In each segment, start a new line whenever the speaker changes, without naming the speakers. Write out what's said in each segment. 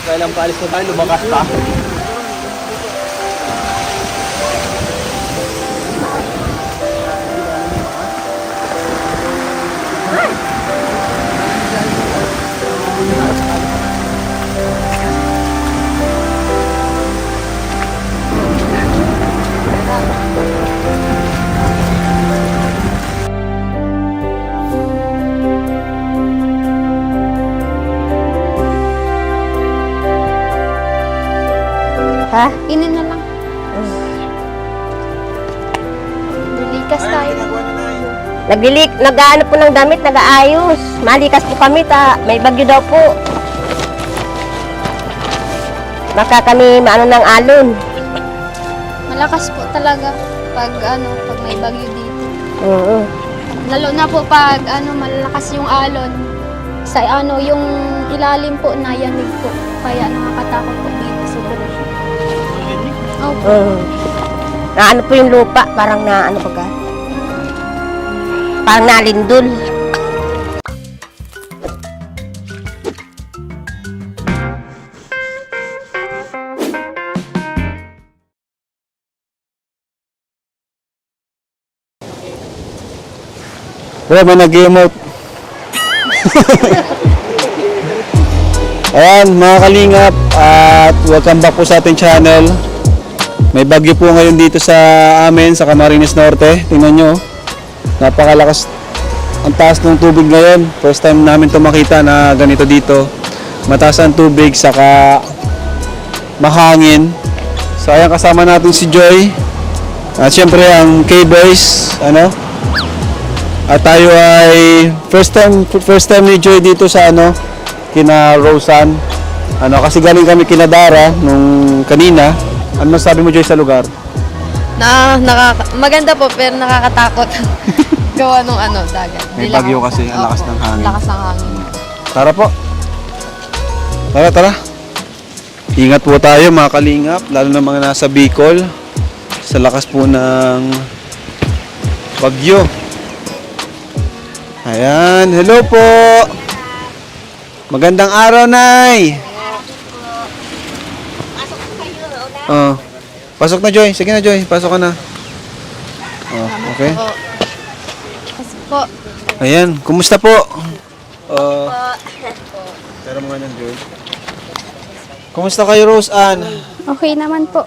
Kailang paalis na tayo, lumakas pa.
Ha? Inin na lang. Dilikas tayo.
Nag-aano po ng damit, nag-aayos. Malikas po kami, may bagyo daw po. Baka kami maano ng alon.
Malakas po talaga pag may bagyo dito.
Oo.
Lalo na po pag malakas yung alon. Sa yung ilalim po na yanig po. Kaya nakakatakot po dito siguro. Opo.
Naano po yung lupa, parang naano baga. Parang nalindol.
Wala ba nag-emote? Ayan, mga kalingap, at welcome back po sa ating channel. May bagyo po ngayon dito sa amin, sa Camarines Norte. Tingnan nyo, napakalakas ang taas ng tubig ngayon. First time namin ito makita na ganito dito. Mataas ang tubig, saka mahangin. So ayan, kasama natin si Joy. At syempre ang K-Boys, at tayo ay first time ni Joy dito sa kina Rosan. Kasi galing kami kina Dara nung kanina. Ano masabi mo, Joy, sa lugar?
Maganda po pero nakakatakot. Gawa nung dagat.
May bagyo kasi, ang lakas ng hangin.
Lakas ng hangin.
Tara po. Tara. Ingat po tayo, mga kalingap, lalo na mga nasa Bicol. Sa lakas po ng bagyo. Ayan, hello po. Magandang araw, Nay. Pasok na, Joy. Sige na, Joy. Pasok ka na. Okay.
Kasi po.
Ayan, kumusta po? Pero mga nang Joy. Kumusta kayo, Rose Ann?
Okay naman po.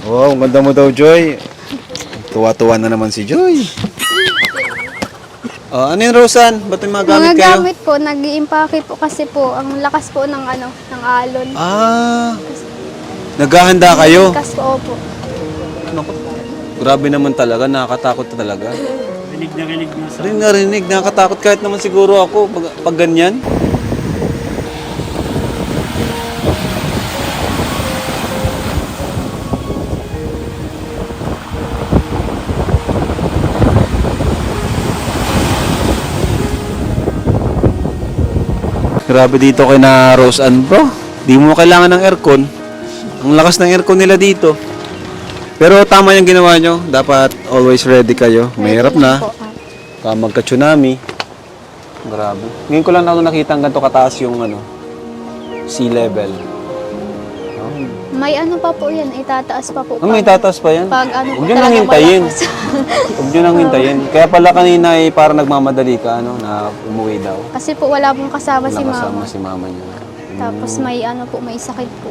Wow, ang ganda mo daw, Joy. Tuwa-tuwa na naman si Joy. Ano yun, Rosan? Ba't may mga gamit
Mga
kayo?
gamit po, nag-i-impake po kasi po, ang lakas po ng ng alon.
Naghahanda kayo?
Lakas po, opo.
Naku, grabe naman talaga, nakakatakot talaga.
Rinig na rinig na sa...
Rinig, nakakatakot kahit naman siguro ako pag ganyan. Grabe dito kay na Rose Ann, bro. Di mo kailangan ng aircon. Ang lakas ng aircon nila dito. Pero tama yung ginawa nyo. Dapat always ready kayo. Mahirap na. Magka-tsunami. Grabe. Ngayon ko lang ako nakita ang ganito kataas yung sea level.
May pa po yan, itataas pa po.
May tataas pa yan?
Pag
Huwag nyo nang hintayin. Huwag nyo nang hintayin. Kaya pala kanina ay parang nagmamadali ka, na umuwi daw.
Kasi po wala pong kasama si
Nakasama
mama.
si mama niya.
Tapos may may sakit po.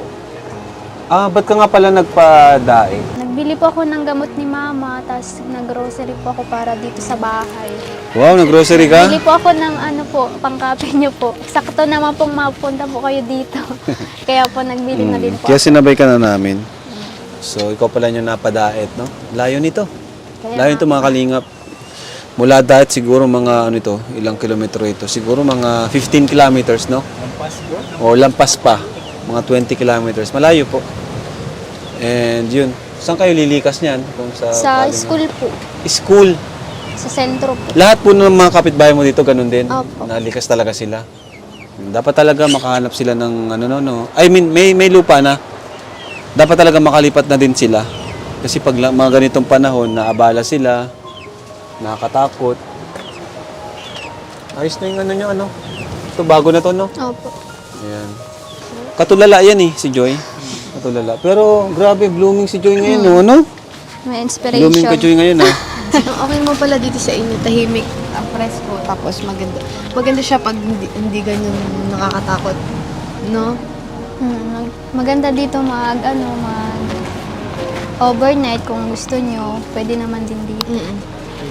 Ba't ka nga pala nagpadae?
Nagbili po ako ng gamot ni mama, tapos nag-grocery po ako para dito sa bahay.
Wow, nag-grocery ka?
Bili po ako ng pangkape niyo po. Sakto naman pong mapunta po kayo dito. Kaya po nagbili na din po.
Kaya sinabay ka na namin. So, ikaw pala yung napadaet, no? Layo nito. Layo nito, mga kalingap. Mula daet siguro mga ilang kilometro ito. Siguro mga 15 kilometers, no?
Lampas po?
O lampas pa. Mga 20 kilometers. Malayo po. And yun. Saan kayo lilikas niyan? Kung
Sa school po.
School?
Sa sentro po.
Lahat po ng mga kapitbahay mo dito, ganun din?
Opo.
Nalikas talaga sila? Dapat talaga makahanap sila ng I mean, may lupa na. Dapat talaga makalipat na din sila. Kasi pag mga ganitong panahon, naabala sila, nakakatakot. Ayos na yung nyo, Ito, bago na to, no?
Opo.
Ayan. Katulala yan eh, si Joy. Katulala. Pero grabe, blooming si Joy ngayon, no? Ano?
May
Blooming ka
inspiration.
Joy ngayon, ah.
Okay mo pala dito sa inyo, tahimik, ang presko, tapos maganda. Maganda siya pag hindi ganyan nakakatakot. No?
Maganda dito mag overnight kung gusto nyo. Pwede naman din dito.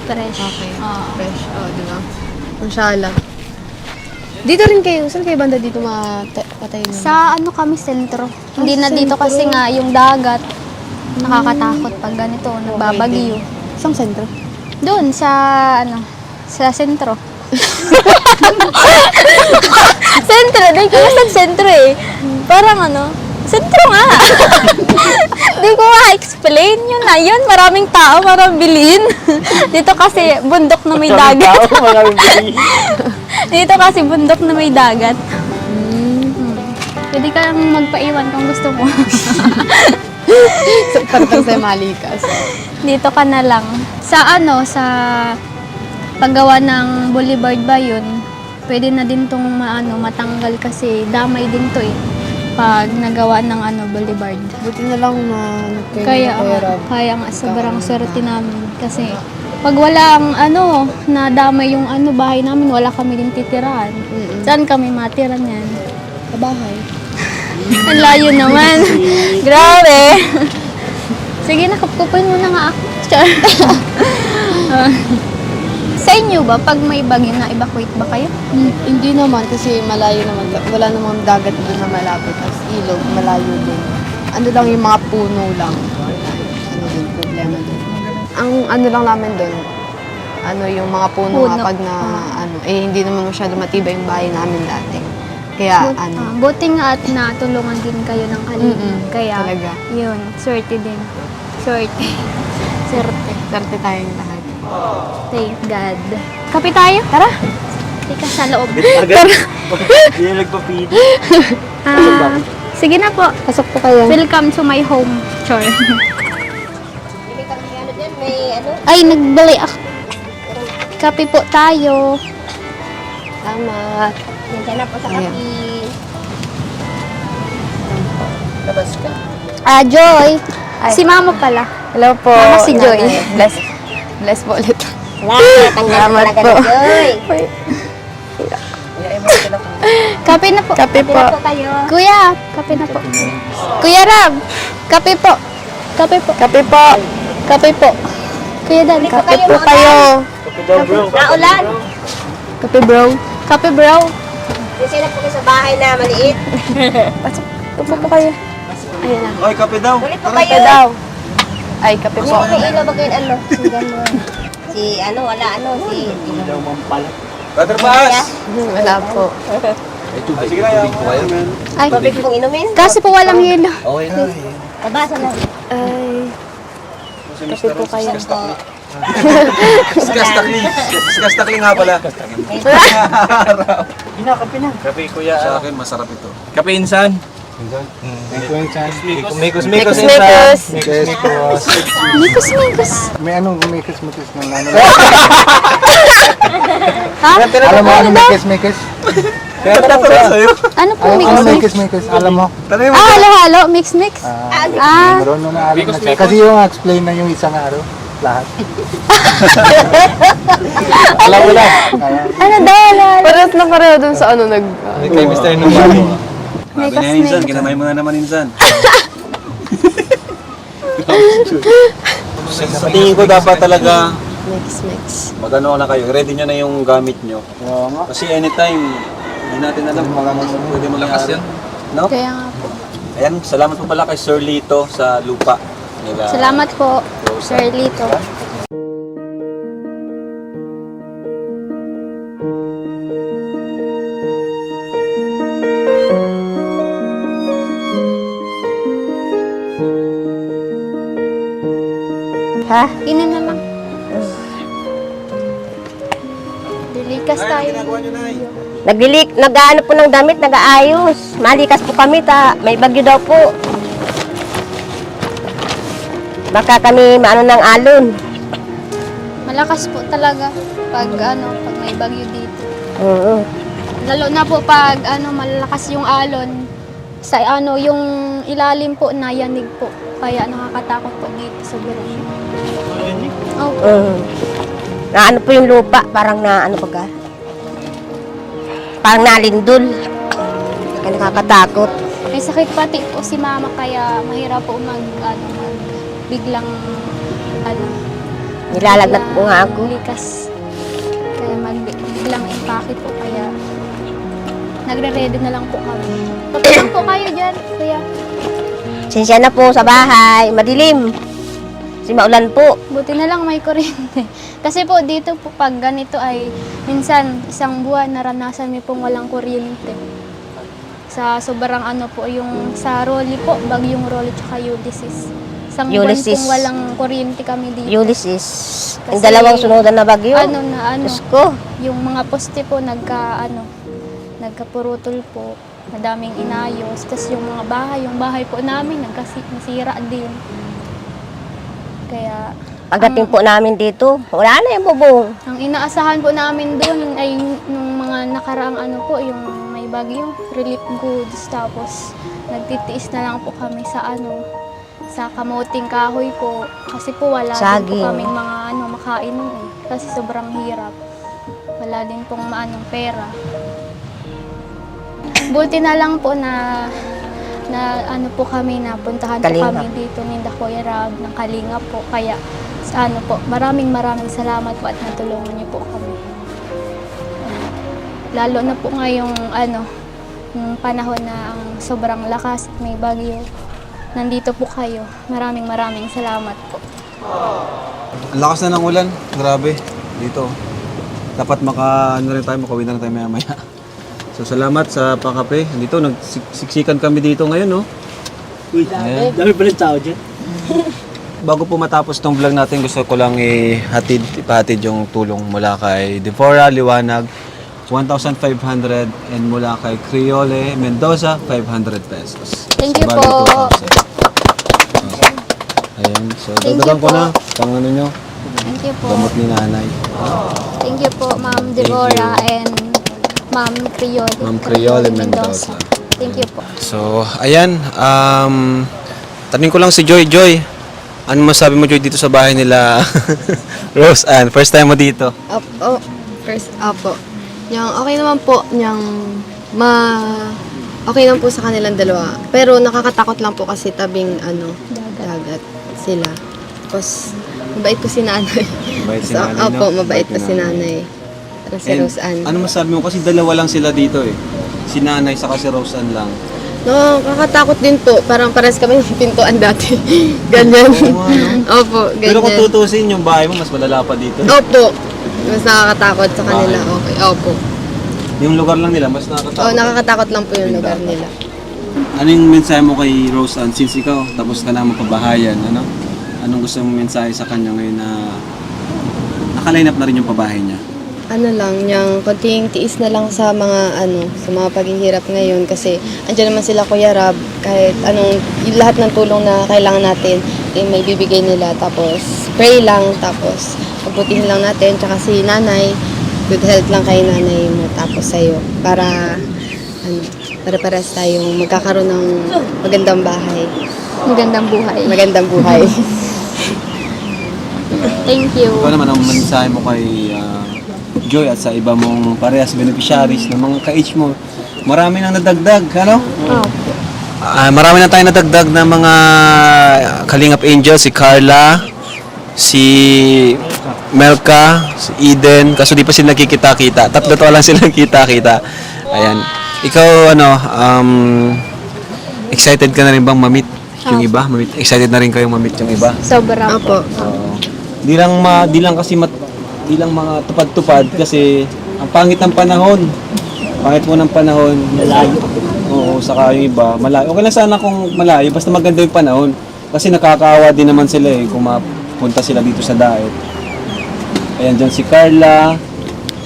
Fresh.
Okay.
Ah.
Fresh. Oh, di ba? Inshallah. Dito rin kayo. Saan kayo banda dito patay na?
Sa kami sentro. Hindi na dito
sentro.
kasi nga yung dagat. Nakakatakot pag ganito, nagbabagyo.
Saan sentro?
Doon sa sa sentro. Sentro, dahil ko sa sentro eh. Parang sentro nga. Hindi ko ma-explain yun na yun. Maraming tao, maraming bilhin. Dito kasi bundok na may dagat. Dito kasi bundok na may dagat. Pwede ka lang magpaiwan kung gusto mo.
Parang sa Malikas.
Dito ka na lang. Sa sa paggawa ng boulevard ba yun, pwede na din tong matanggal kasi damay din to eh. Pag nagawa ng boulevard.
Buti na lang na
Kaya nga sobrang swerte namin kasi pag walang nadamay yung bahay namin, wala kami din titirahan. Saan kami matira niyan?
sa bahay.
Ang layo naman. Grabe. Sige, nakapkupoy mo na nga ako. Char. Sa inyo ba, pag may bagyo na evacuate ba kayo?
Hindi naman kasi malayo naman. Wala namang dagat doon na malapit. Tapos ilog, malayo din. Ano lang yung mga puno lang. Ano din, problema din. Ang ano lang namin doon, yung mga puno,
Puno.
kapag na, hindi naman masyado matibay yung bahay namin dati. Kaya,
Buti nga at natulungan din kayo ng kalingap. Kaya,
talaga.
yun, swerte din. Swerte. Swerte.
Swerte tayong lahat.
Thank God. Kape tayo? Tara. Tika sa loob.
Agad. Hindi na nagpapili.
Sige na po.
Pasok po kayo.
Welcome to my home. Chor.
May
Ay, nagbali ako. Kape po tayo.
Tama.
nandiyan na po sa
Ayan.
kapi.
Joy. Si Mama pala.
Hello po.
Mama si Joy.
Bless po ulit.
Salamat, ang ganda
Salamat
talaga
po.
ni Joy.
Kape na po.
Kape po.
Pila po kayo.
Kuya, kape na po. Kuya Rab, kape po. Kape po.
Kape po.
Kape po. Kuya Dan,
Kape po kayo.
Kape daw, bro.
Naulan.
Kape bro.
kape bro.
Kasi na po kayo sa bahay na maliit.
Kape po kayo. Ayun na.
Oy, kape daw.
Ulit po
Kape
kayo.
daw. Ay, kape po.
May ilaw ba kayo Si Ganon. Wala si...
Daw mampal.
Brother Baas!
Wala po.
Sige na, yan.
Ay,
Pwede pong inumin.
kasi po walang yelo.
Okay na.
Tabasa na.
Ay, kape po kayo.
Skastakling nga pala.
Ginakape na. Kape, kuya.
Sa akin, masarap ito.
Kape insan.
Mikos,
Mikos, mikos.
Mikos.
May anong mikis-mikis ng ano?
Ha?
Alam mo anong mikis-mikis?
Kaya tatara sa'yo.
Ano po
Ano
mix?
mikis-mikis? Alam mo?
Tanay mo.
Halo-halo, mix.
Meron na alam na siya. Kasi yung explain na yung isang araw. Lahat. Alam mo lang. Kaya,
Ano daw,
Parehas na pareho dun sa nag...
Kay Mr. Numari.
Sabi na insan, kinamay mo na naman insan. Sa tingin ko dapat talaga
Mix.
magano na kayo, ready nyo na yung gamit nyo. Kasi anytime, hindi natin alam kung pwede mangyari. No?
Kaya nga po.
Ayan, salamat po pala kay Sir Lito sa lupa nila.
Salamat po, Sir Lito.
Ha?
Ina na lang. Dilikas tayo.
Nag-ano po ng damit, nag-aayos. Malikas po kami, may bagyo daw po. Baka kami maano ng alon.
Malakas po talaga pag pag may bagyo dito.
Oo.
Lalo na po pag malalakas yung alon, sa yung ilalim po na yanig po. Kaya nakakatakot po dito sa Biran. Opo.
Na ano po yung lupa, parang na ano pagka. Parang nalindol. Kaya nakakatakot.
May sakit pati po si mama kaya mahirap po biglang
Nilalagnat po nga ako.
likas. Kaya biglang impake po kaya nagre-ready na lang po kami. Tutulong po kayo dyan, kuya.
Sensya na po sa bahay, madilim. Kasi maulan po.
Buti na lang may kuryente. Kasi po dito po pag ganito ay minsan isang buwan naranasan mi pong walang kuryente. Sa sobrang po yung sa Rolly po, bagyong Rolly tsaka Ulysses. Isang buwan
Ulysses.
pong walang kuryente kami dito.
Ulysses. Yung
Kasi,
dalawang sunudan na bagyo. Diyos ko.
Yung mga poste po nagkapurutol po. Madaming inayos. Tapos yung bahay po namin nasira din. Kaya
Pagdating po namin dito, wala na yung bubong.
ang inaasahan po namin doon ay nung mga nakaraang yung may bagyo, relief goods. Tapos nagtitiis na lang po kami sa sa kamuting kahoy po. Kasi po wala din
Saging.
po kaming mga makain nun eh. Kasi sobrang hirap. Wala din pong pera. Buti na lang po na po kami, napuntahan po
Kalingap.
kami dito ni Kuya Rab ng Kalingap po. Kaya sa po, maraming salamat po at natulungan niyo po kami. Lalo na po ngayong yung panahon na ang sobrang lakas at may bagyo. Nandito po kayo. Maraming salamat po.
Ang lakas na ng ulan. Grabe. Dito. Dapat makauwi na rin tayo maya-maya. So, salamat sa pakape. Dito, nagsiksikan kami dito ngayon, no?
Uy,
Ayan.
dami pala tao dyan.
Bago po matapos tong vlog natin, gusto ko lang ipahatid yung tulong mula kay Devora Liwanag, 1,500, and mula kay Criole Mendoza, 500 pesos.
Thank you
bali
po.
2,000. Ayan, so
Thank
dagdagan
you
ko
po.
na pang nyo,
Thank you po.
gamot ni nanay.
Thank you po, Ma'am Devora and Ma'am Criole.
Ma'am Criole Mendoza.
Thank you po.
So, ayan, tanong ko lang si Joy. Joy, ano masabi mo, Joy, dito sa bahay nila Rose Ann? First time mo dito?
Opo. Yung okay naman po, okay naman po sa kanilang dalawa. Pero nakakatakot lang po kasi tabing dagat sila. Tapos, mabait po si nanay.
Mabait si
So,
nanay, no?
opo, mabait po
Mabait
si
ni
nanay. Pero si
And
Rose Ann.
ano masabi mo? Kasi dalawa lang sila dito eh. Si nanay saka si Rose Ann lang.
Nakakatakot din po. Parang pares kami ng pintuan dati. Ganyan.
Oo, ano?
Opo, ganyan.
Pero kung tutusin yung bahay mo, mas malala pa dito.
Opo. Mas nakakatakot sa kanila.
Bakit?
Okay, opo.
Yung lugar lang nila, mas nakakatakot.
Nakakatakot lang po yung lugar
Bindata.
nila.
Ano yung mensahe mo kay Rose Ann? Since ikaw, tapos ka na magpabahayan, ano? Anong gusto mong mensahe sa kanya ngayon na nakaline up na rin yung pabahay niya?
Yung konting tiis na lang sa mga sa mga paghihirap ngayon kasi andyan naman sila Kuya Rab, kahit yung lahat ng tulong na kailangan natin may bibigay nila, tapos pray lang, tapos pagbutihin lang natin, tsaka si nanay, good health lang kay nanay mo, tapos sa'yo, para para-paras tayong magkakaroon ng magandang bahay,
Magandang buhay.
magandang buhay.
Thank you.
Ikaw naman, ang mensahe mo kay Joy at sa iba mong parehas beneficiaries ng mga ka-age mo, marami nang nadagdag, ano?
Opo.
Marami na tayong nadagdag na mga Kalingap Angel, si Carla, si Melka, si Eden, kaso di pa sila nakikita-kita. Tatlo to lang sila nakikita-kita. Ayan. Ikaw, excited ka na rin bang mamit yung iba? Excited na rin kayong mamit yung iba?
Sobra po.
Opo.
Di lang mga tupad-tupad kasi ang pangit ng panahon. Pangit mo ng panahon. Malayo. Oo, saka yung iba, malayo. Okay lang sana kung malayo, basta maganda yung panahon. Kasi nakakaawa din naman sila eh, kung mapunta sila dito sa daet. Ayan dyan si Carla.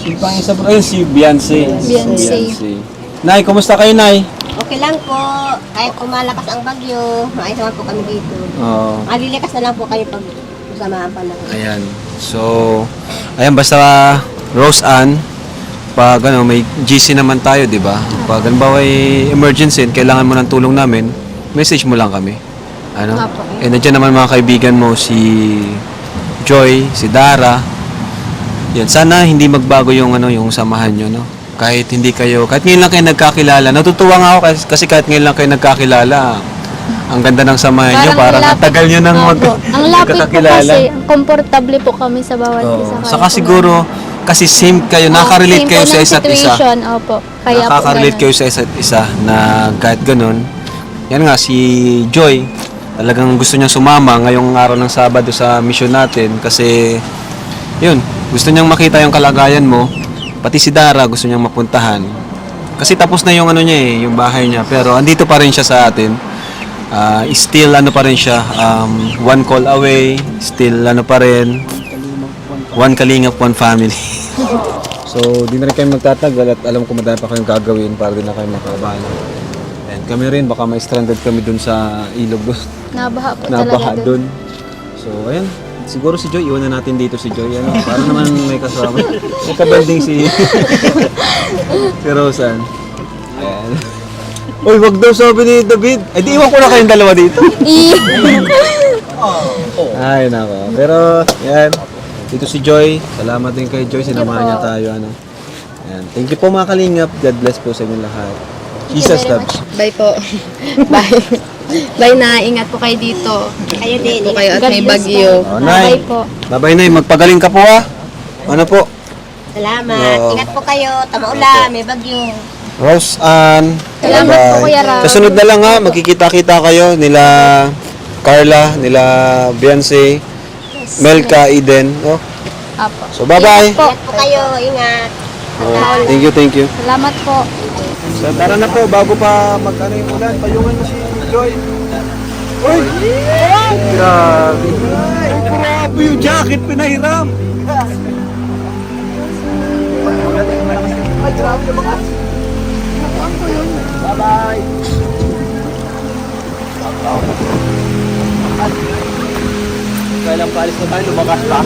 Sino pang isa bro? Ayun, si Beyonce.
Beyonce.
Nay, kumusta kayo, Nay?
Okay lang po. Kahit kumalakas ang bagyo, maayos naman po kami dito.
Oo.
Malilikas na lang po kayo pag usamaan pa lang.
Ayan. So, ayan, basta Rose Ann, kapag may GC naman tayo, di ba? Pag halimbawa ay emergency, kailangan mo ng tulong namin, message mo lang kami. Ano?
Apo.
Nandiyan naman mga kaibigan mo, si Joy, si Dara. Yan, sana hindi magbago yung yung samahan nyo, no? Kahit ngayon lang kayo nagkakilala. Natutuwa nga ako kasi kahit ngayon lang kayo nagkakilala, ang ganda ng samahan nyo, parang ang tagal nyo nang
Opo. Ang lapit po
magkakakilala.
kasi, ang komportable po kami sa bawat isa. Kaya
Saka
po
siguro, kasi same kayo,
ganun.
nakarelate
Same
kayo
po
sa
ng
isa't isa.
situation, Opo. Kaya po
Nakaka-relate
ganun.
kayo sa isa't isa na kahit ganun. Yan nga, si Joy, talagang gusto niyang sumama ngayong araw ng Sabado sa mission natin kasi, yun, gusto niyang makita yung kalagayan mo. Pati si Dara gusto niyang mapuntahan. Kasi tapos na yung yung bahay niya. Pero andito pa rin siya sa atin. Still pa rin siya, one call away, still pa rin, one kalingap, one family. So, di na rin kayo magtatagal at alam ko madami pa kayong gagawin para din na kayo makabalo. And kami rin, baka may stranded kami dun sa ilog doon.
Nabaha po
Nabaha
talaga dun.
dun. So, ayan. Siguro si Joy, iwan na natin dito si Joy. Para naman may kasama. May kabanding si Rosan. Ayan. Uy, wag daw sabi ni David. Ay, di iwan ko na kayong dalawa dito. Ay, nako. Pero, yan. Dito si Joy. Salamat din kay Joy. Sinamahan niya tayo. Ayan. Thank you po mga kalingap. God bless po sa inyong lahat. Jesus loves.
Bye po. Bye. Bye na. Ingat po kayo dito.
Kayo din.
Po kayo at
God
may
bless
bagyo.
Oh,
Bye
Nay.
po.
Bye-bye, Nay. Magpagaling ka po, ha? Ano po?
Salamat.
Oo.
Ingat po kayo. Tama-ulan. May bagyo.
Rose Ann.
Salamat po, Kuya Ram.
Kasunod na lang ha, magkikita-kita kayo nila Carla, nila Beyonce, Melka, Eden. Oh.
Apo.
So bye-bye.
Po.
Ingat po kayo. Ingat.
Oh, thank you.
Salamat po.
So tara na po, bago pa yung ulan, payungan mo si Joy. Uy! Grabe. Grabe yung jacket pinahiram. Ay, grabe yung mga. Bye-bye. Kailang palis na tayo, lumakas pa.